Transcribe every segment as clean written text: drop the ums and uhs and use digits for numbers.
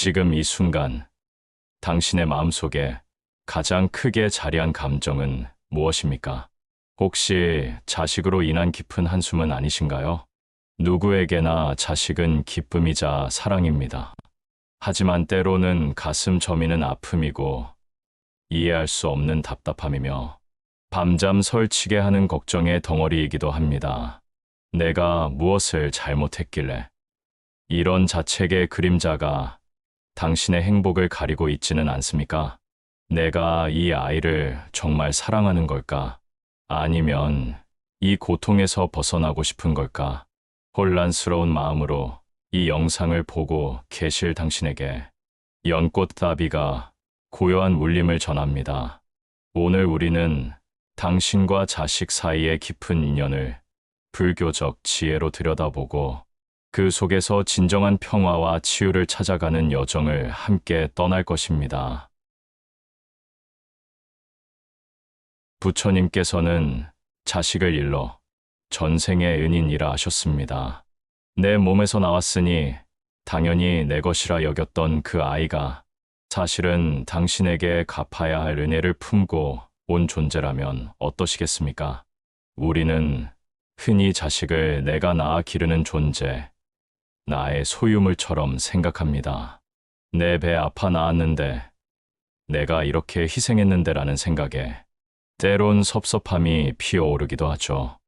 지금 이 순간 당신의 마음속에 가장 크게 자리한 감정은 무엇입니까? 혹시 자식으로 인한 깊은 한숨은 아니신가요? 누구에게나 자식은 기쁨이자 사랑입니다. 하지만 때로는 가슴 저미는 아픔이고 이해할 수 없는 답답함이며 밤잠 설치게 하는 걱정의 덩어리이기도 합니다. 내가 무엇을 잘못했길래 이런 자책의 그림자가 당신의 행복을 가리고 있지는 않습니까? 내가 이 아이를 정말 사랑하는 걸까? 아니면 이 고통에서 벗어나고 싶은 걸까? 혼란스러운 마음으로 이 영상을 보고 계실 당신에게 연꽃다비가 고요한 울림을 전합니다. 오늘 우리는 당신과 자식 사이의 깊은 인연을 불교적 지혜로 들여다보고 그 속에서 진정한 평화와 치유를 찾아가는 여정을 함께 떠날 것입니다. 부처님께서는 자식을 일러 전생의 은인이라 하셨습니다. 내 몸에서 나왔으니 당연히 내 것이라 여겼던 그 아이가 사실은 당신에게 갚아야 할 은혜를 품고 온 존재라면 어떠시겠습니까? 우리는 흔히 자식을 내가 낳아 기르는 존재, 나의 소유물처럼 생각합니다. 내 배 아파 낳았는데 내가 이렇게 희생했는데라는 생각에 때론 섭섭함이 피어오르기도 하죠.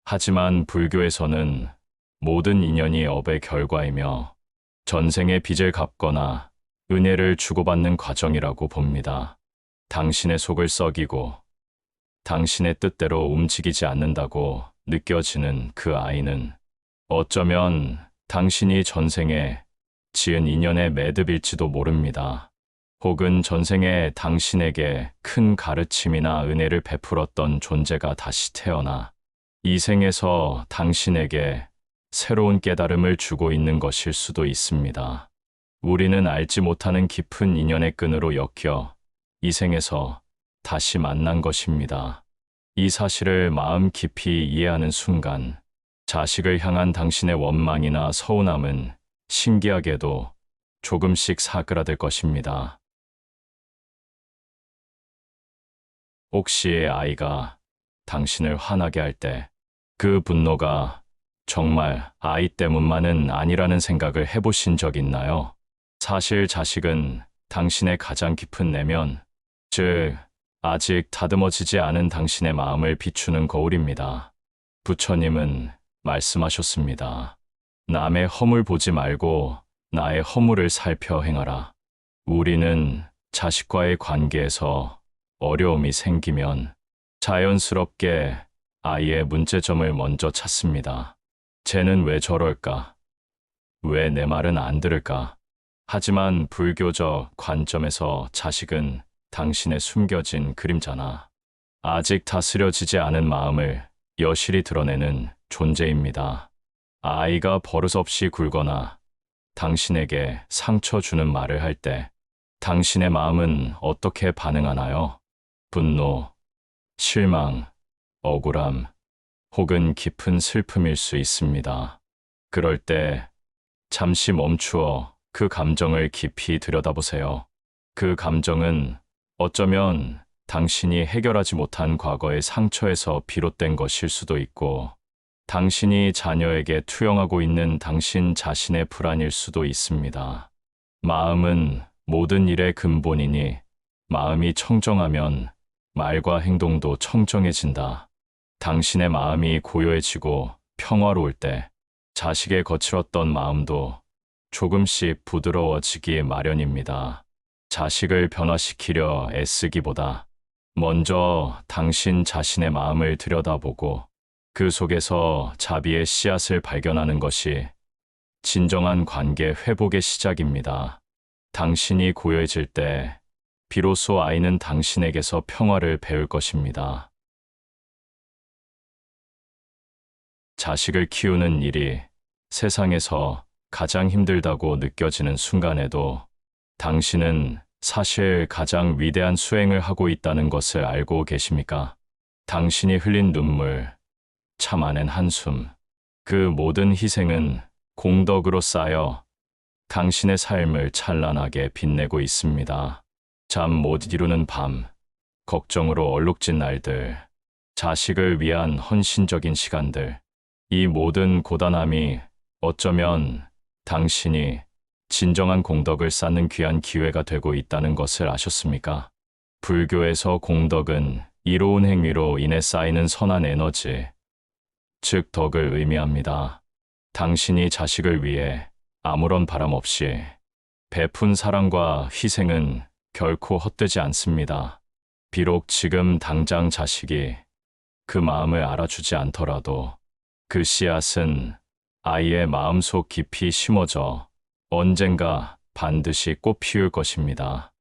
하지만 불교에서는 모든 인연이 업의 결과이며 전생의 빚을 갚거나 은혜를 주고받는 과정이라고 봅니다. 당신의 속을 썩이고 당신의 뜻대로 움직이지 않는다고 느껴지는 그 아이는 어쩌면 당신이 전생에 지은 인연의 매듭일지도 모릅니다. 혹은 전생에 당신에게 큰 가르침이나 은혜를 베풀었던 존재가 다시 태어나 이 생에서 당신에게 새로운 깨달음을 주고 있는 것일 수도 있습니다. 우리는 알지 못하는 깊은 인연의 끈으로 엮여 이 생에서 다시 만난 것입니다. 이 사실을 마음 깊이 이해하는 순간 자식을 향한 당신의 원망이나 서운함은 신기하게도 조금씩 사그라들 것입니다. 혹시 아이가 당신을 화나게 할 때 그 분노가 정말 아이 때문만은 아니라는 생각을 해보신 적 있나요? 사실 자식은 당신의 가장 깊은 내면, 즉 아직 다듬어지지 않은 당신의 마음을 비추는 거울입니다. 부처님은 말씀하셨습니다. 남의 허물 보지 말고 나의 허물을 살펴 행하라. 우리는 자식과의 관계에서 어려움이 생기면 자연스럽게 아이의 문제점을 먼저 찾습니다. 쟤는 왜 저럴까? 왜 내 말은 안 들을까? 하지만 불교적 관점에서 자식은 당신의 숨겨진 그림자나 아직 다스려지지 않은 마음을 여실히 드러내는 존재입니다. 아이가 버릇없이 굴거나 당신에게 상처 주는 말을 할 때 당신의 마음은 어떻게 반응하나요? 분노, 실망, 억울함, 혹은 깊은 슬픔일 수 있습니다. 그럴 때 잠시 멈추어 그 감정을 깊이 들여다보세요. 그 감정은 어쩌면 당신이 해결하지 못한 과거의 상처에서 비롯된 것일 수도 있고, 당신이 자녀에게 투영하고 있는 당신 자신의 불안일 수도 있습니다. 마음은 모든 일의 근본이니 마음이 청정하면 말과 행동도 청정해진다. 당신의 마음이 고요해지고 평화로울 때 자식의 거칠었던 마음도 조금씩 부드러워지기 마련입니다. 자식을 변화시키려 애쓰기보다 먼저 당신 자신의 마음을 들여다보고 그 속에서 자비의 씨앗을 발견하는 것이 진정한 관계 회복의 시작입니다. 당신이 고요해질 때 비로소 아이는 당신에게서 평화를 배울 것입니다. 자식을 키우는 일이 세상에서 가장 힘들다고 느껴지는 순간에도 당신은 사실 가장 위대한 수행을 하고 있다는 것을 알고 계십니까? 당신이 흘린 눈물, 참아낸 한숨, 그 모든 희생은 공덕으로 쌓여 당신의 삶을 찬란하게 빛내고 있습니다. 잠 못 이루는 밤, 걱정으로 얼룩진 날들, 자식을 위한 헌신적인 시간들, 이 모든 고단함이 어쩌면 당신이 진정한 공덕을 쌓는 귀한 기회가 되고 있다는 것을 아셨습니까? 불교에서 공덕은 이로운 행위로 인해 쌓이는 선한 에너지, 즉 덕을 의미합니다. 당신이 자식을 위해 아무런 바람 없이 베푼 사랑과 희생은 결코 헛되지 않습니다. 비록 지금 당장 자식이 그 마음을 알아주지 않더라도 그 씨앗은 아이의 마음속 깊이 심어져 언젠가 반드시 꽃 피울 것입니다.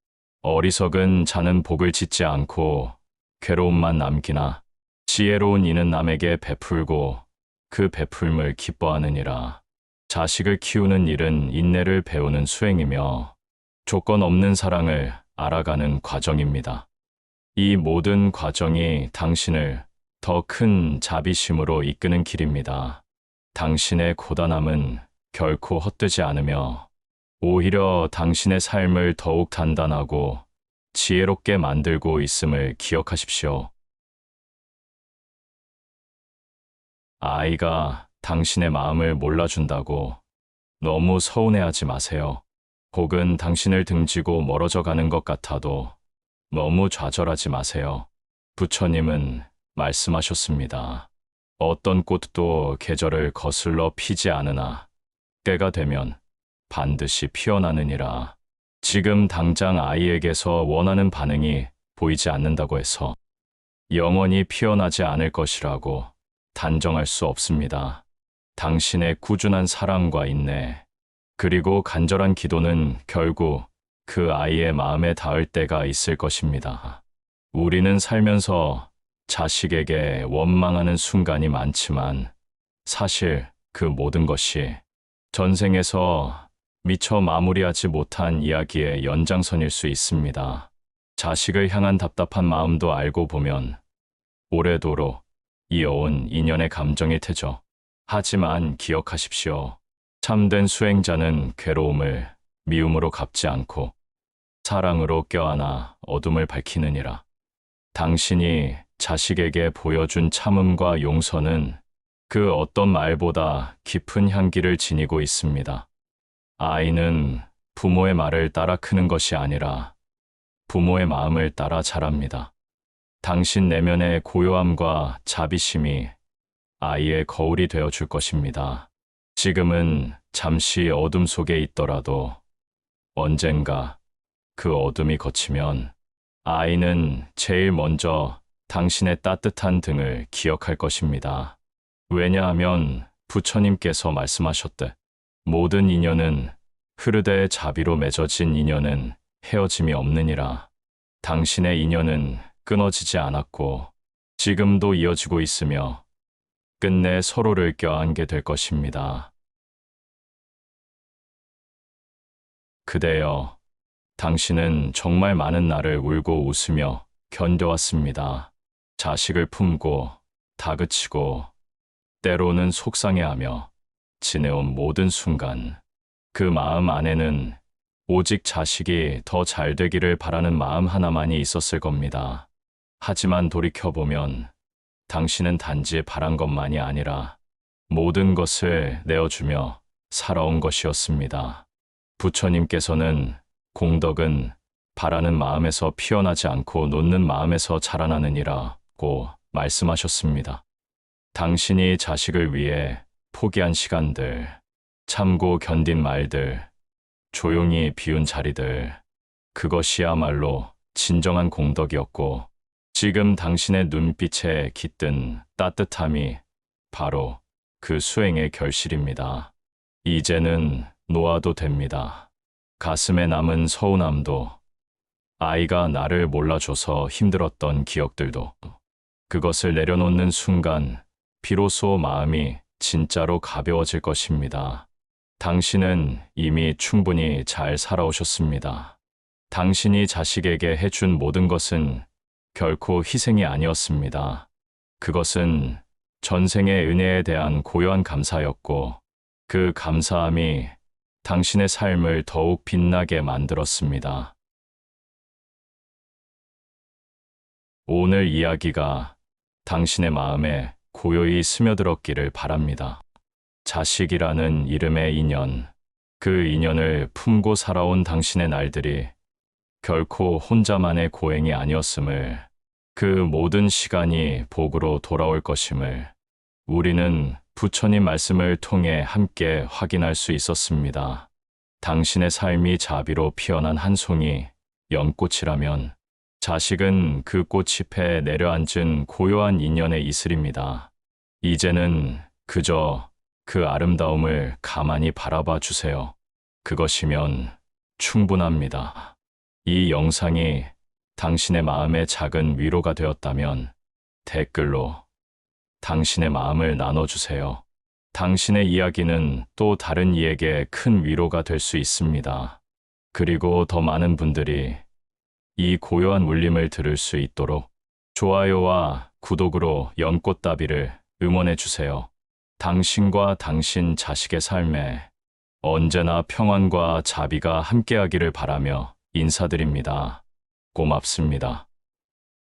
어리석은 자는 복을 짓지 않고 괴로움만 남기나 지혜로운 이는 남에게 베풀고 그 베풀음을 기뻐하느니라. 자식을 키우는 일은 인내를 배우는 수행이며 조건 없는 사랑을 알아가는 과정입니다. 이 모든 과정이 당신을 더 큰 자비심으로 이끄는 길입니다. 당신의 고단함은 결코 헛되지 않으며 오히려 당신의 삶을 더욱 단단하고 지혜롭게 만들고 있음을 기억하십시오. 아이가 당신의 마음을 몰라준다고 너무 서운해하지 마세요. 혹은 당신을 등지고 멀어져 가는 것 같아도 너무 좌절하지 마세요. 부처님은 말씀하셨습니다. 어떤 꽃도 계절을 거슬러 피지 않으나 때가 되면 반드시 피어나느니라. 지금 당장 아이에게서 원하는 반응이 보이지 않는다고 해서 영원히 피어나지 않을 것이라고 단정할 수 없습니다. 당신의 꾸준한 사랑과 인내, 그리고 간절한 기도는 결국 그 아이의 마음에 닿을 때가 있을 것입니다. 우리는 살면서 자식에게 원망하는 순간이 많지만 사실 그 모든 것이 전생에서 미처 마무리하지 못한 이야기의 연장선일 수 있습니다. 자식을 향한 답답한 마음도 알고 보면 오래도록 이어온 인연의 감정일 테죠. 하지만 기억하십시오. 참된 수행자는 괴로움을 미움으로 갚지 않고 사랑으로 껴안아 어둠을 밝히느니라. 당신이 자식에게 보여준 참음과 용서는 그 어떤 말보다 깊은 향기를 지니고 있습니다. 아이는 부모의 말을 따라 크는 것이 아니라 부모의 마음을 따라 자랍니다. 당신 내면의 고요함과 자비심이 아이의 거울이 되어 줄 것입니다. 지금은 잠시 어둠 속에 있더라도 언젠가 그 어둠이 걷히면 아이는 제일 먼저 당신의 따뜻한 등을 기억할 것입니다. 왜냐하면 부처님께서 말씀하셨대. 모든 인연은 흐르되 자비로 맺어진 인연은 헤어짐이 없느니라. 당신의 인연은 끊어지지 않았고 지금도 이어지고 있으며 끝내 서로를 껴안게 될 것입니다. 그대여, 당신은 정말 많은 날을 울고 웃으며 견뎌왔습니다. 자식을 품고 다그치고 때로는 속상해하며 지내온 모든 순간, 그 마음 안에는 오직 자식이 더 잘 되기를 바라는 마음 하나만이 있었을 겁니다. 하지만 돌이켜보면 당신은 단지 바란 것만이 아니라 모든 것을 내어주며 살아온 것이었습니다. 부처님께서는 공덕은 바라는 마음에서 피어나지 않고 놓는 마음에서 자라나느니라고 말씀하셨습니다. 당신이 자식을 위해 포기한 시간들, 참고 견딘 말들, 조용히 비운 자리들, 그것이야말로 진정한 공덕이었고 지금 당신의 눈빛에 깃든 따뜻함이 바로 그 수행의 결실입니다. 이제는 놓아도 됩니다. 가슴에 남은 서운함도, 아이가 나를 몰라줘서 힘들었던 기억들도, 그것을 내려놓는 순간 비로소 마음이 진짜로 가벼워질 것입니다. 당신은 이미 충분히 잘 살아오셨습니다. 당신이 자식에게 해준 모든 것은 결코 희생이 아니었습니다. 그것은 전생의 은혜에 대한 고요한 감사였고 그 감사함이 당신의 삶을 더욱 빛나게 만들었습니다. 오늘 이야기가 당신의 마음에 고요히 스며들었기를 바랍니다. 자식이라는 이름의 인연, 그 인연을 품고 살아온 당신의 날들이 결코 혼자만의 고행이 아니었음을, 그 모든 시간이 복으로 돌아올 것임을 우리는 부처님 말씀을 통해 함께 확인할 수 있었습니다. 당신의 삶이 자비로 피어난 한 송이 연꽃이라면 자식은 그 꽃잎에 내려앉은 고요한 인연의 이슬입니다. 이제는 그저 그 아름다움을 가만히 바라봐 주세요. 그것이면 충분합니다. 이 영상이 당신의 마음에 작은 위로가 되었다면 댓글로 당신의 마음을 나눠주세요. 당신의 이야기는 또 다른 이에게 큰 위로가 될 수 있습니다. 그리고 더 많은 분들이 이 고요한 울림을 들을 수 있도록 좋아요와 구독으로 연꽃다비를 응원해 주세요. 당신과 당신 자식의 삶에 언제나 평안과 자비가 함께하기를 바라며 인사드립니다. 고맙습니다.